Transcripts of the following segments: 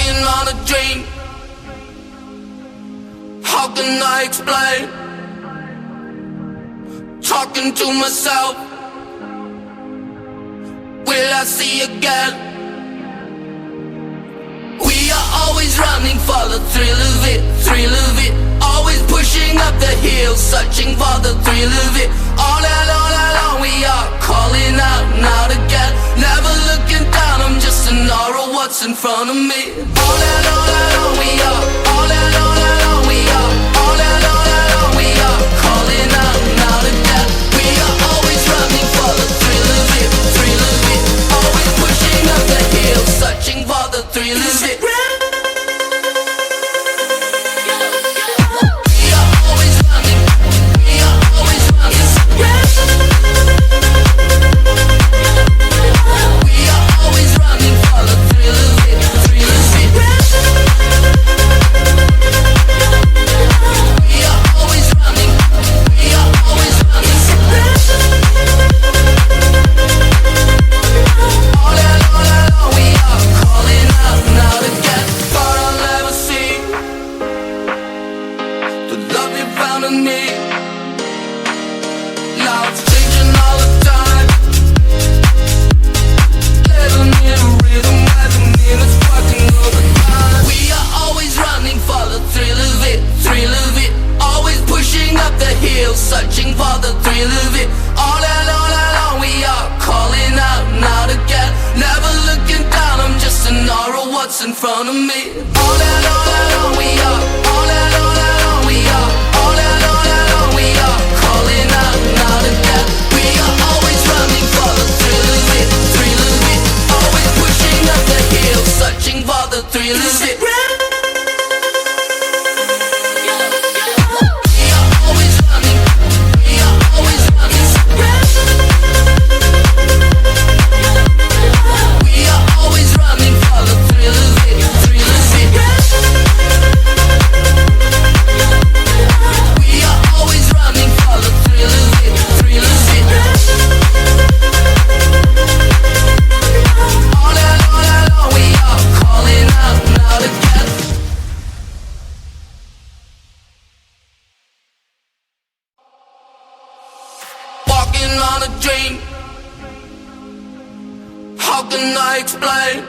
Walking on a dream. How can I explain? Talking to myself. Will I see again? We are always running for the thrill of it, thrill of it. Always pushing up the hill, searching for the thrill of it. All along we are calling out now again. Never looking down, I'm just an aura of what's in front of me. All along we are, all along we are, all along we are calling out now again. We are always running for the thrill of it, thrill of it. Always pushing up the hill, searching for the thrill of it. Searching for the thrill of it. All along we are calling out now again. Never looking down, I'm just an aura of what's in front of me. All along we are, all along we are, all along we are calling out now again. We are always running for the thrill of it, thrill of it. Always pushing up the hill, searching for the thrill of it. On a dream. How can I explain?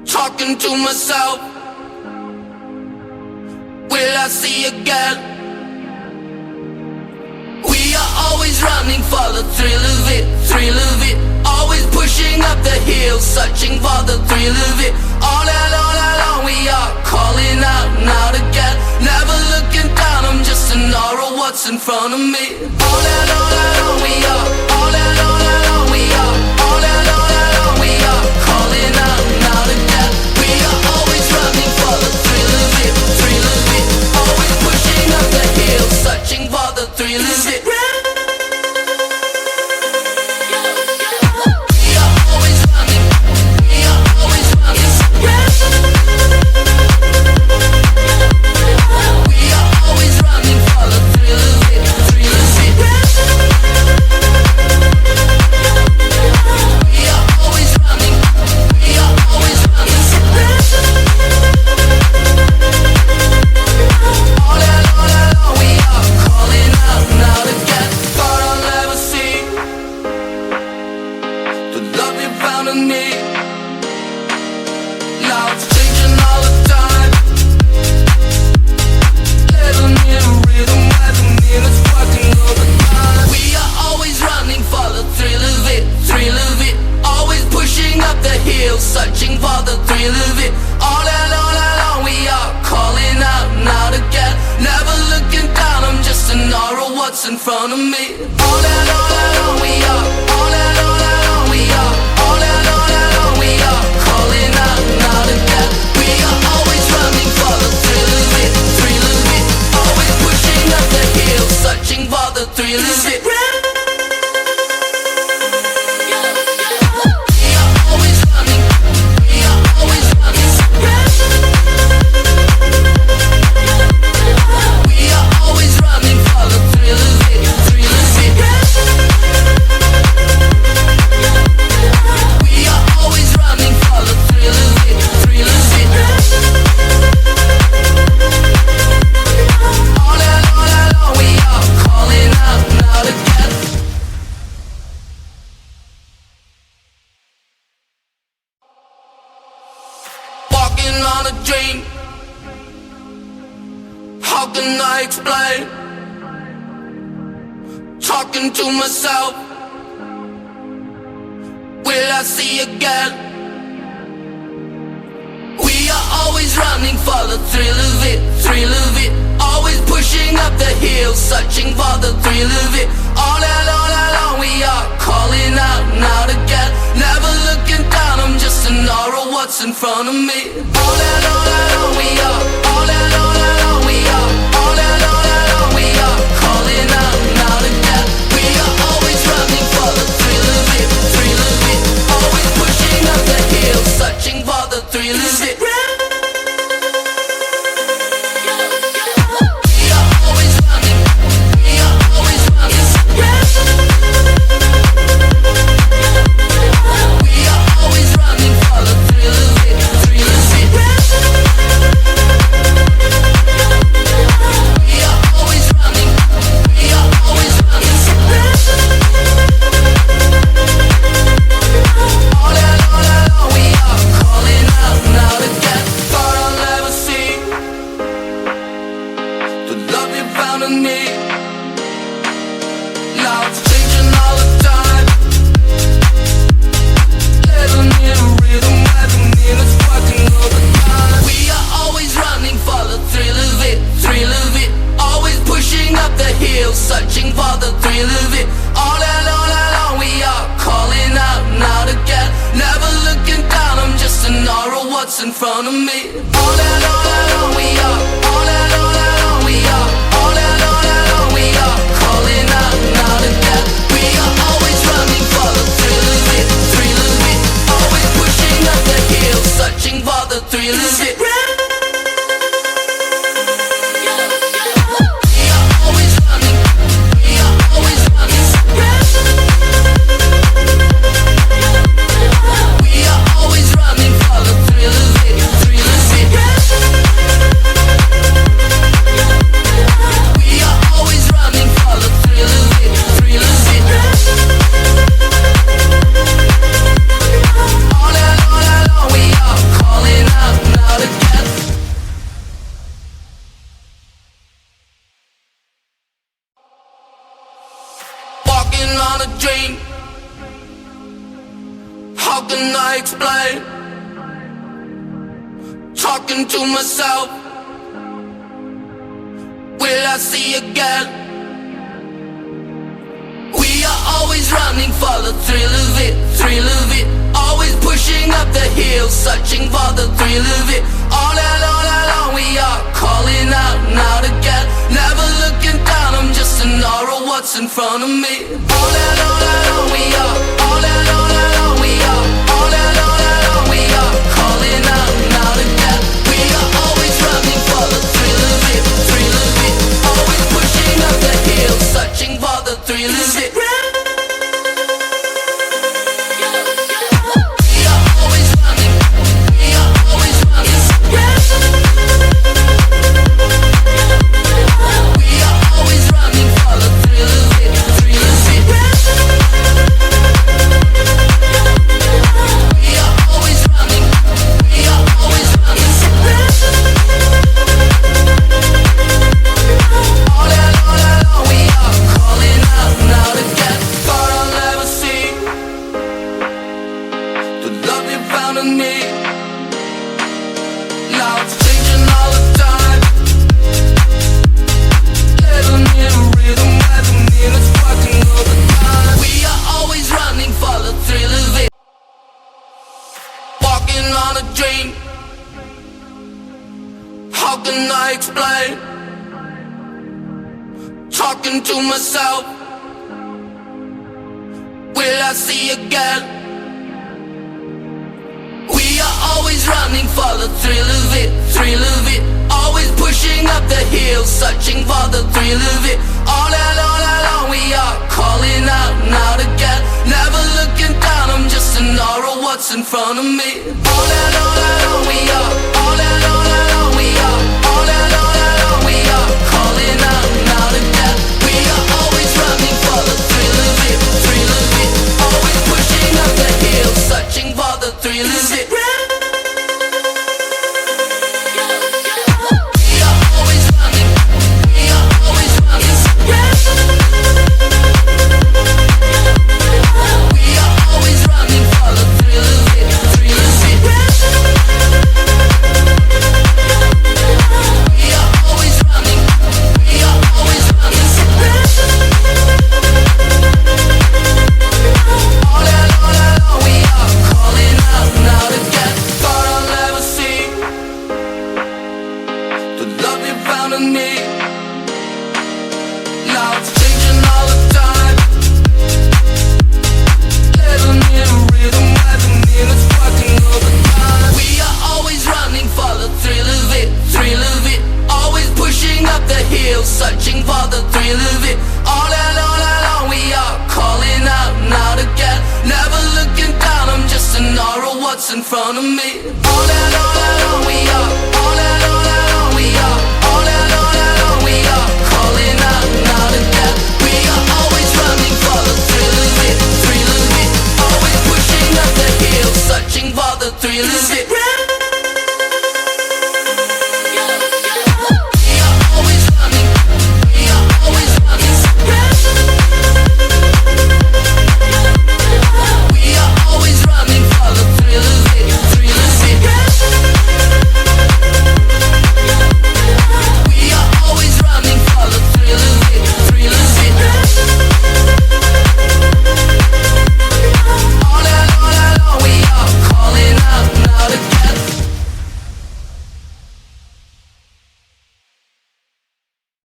Talking to myself. Will I see again? We are always running for the thrill of it, thrill of it. Always pushing up the hill, searching for the thrill of it. All along we are calling out now again. Never looking down, I'm just an aura of what's in front of me. All along we are, all along we are, all along we are calling out now again. We are always running for the thrill of it, thrill of it. Always pushing up the hill, searching for the thrill of it. Searching for the thrill of it. All along we are calling out now again. Never looking down, I'm just an aura of what's in front of me. All along we are, all along we are, all along we are calling out now again. We are always running for the thrill of it, thrill of it. Always pushing up the hill, searching for the thrill of it. Walking on a dream. How can I explain? Talking to myself. Will I see again? We are always running for the thrill of it, thrill of it. Always pushing up the hill, searching for the thrill of it. All along we are calling out now to get. Never looking down, I'm just an aura, what's in front of me. All along we are, all along we are, all along we are calling out now to get. We are always running for the thrill of it, thrill of it. Always pushing up the hill, searching for the thrill of it. Searching for the thrill of it. All along we are calling out now to get. Never looking down, I'm just an aura, what's in front of me. All along we are, all along we are, all along we are calling out now to get. We are always running for the thrill of it, thrill of it. Always pushing up the hill, searching for the thrill of it. On a dream. How can I explain? Talking to myself. Will I see again? We are always running for the thrill of it, thrill of it. Always pushing up the hill, searching for the thrill of it. All along we are calling out now to get. Never looking down, I'm just an aura, what's in front of me. All along we are, all along we are, all along we are calling out now to get. We are always running for the thrill of it, thrill of it. Always pushing up the hill, searching for the thrill of it. On a dream. How can I explain? Talking to myself. Will I see again? We are always running for the thrill of it, thrill of it. Always pushing up the hill, searching for the thrill of it. All along we are calling out now to get. Never looking down, I'm just an aura, what's in front of me. All along we are, all along we are, all along we are calling out now to get. We are always running for the thrill of it, thrill of it. Always pushing up the hill, searching for the thrill of it. what's in front of me. All alone we are. All alone we are. All alone we are. Calling out now to death. We are always running for the thrill of it, thrill of it. Always pushing up the hill, searching for the thrill of it.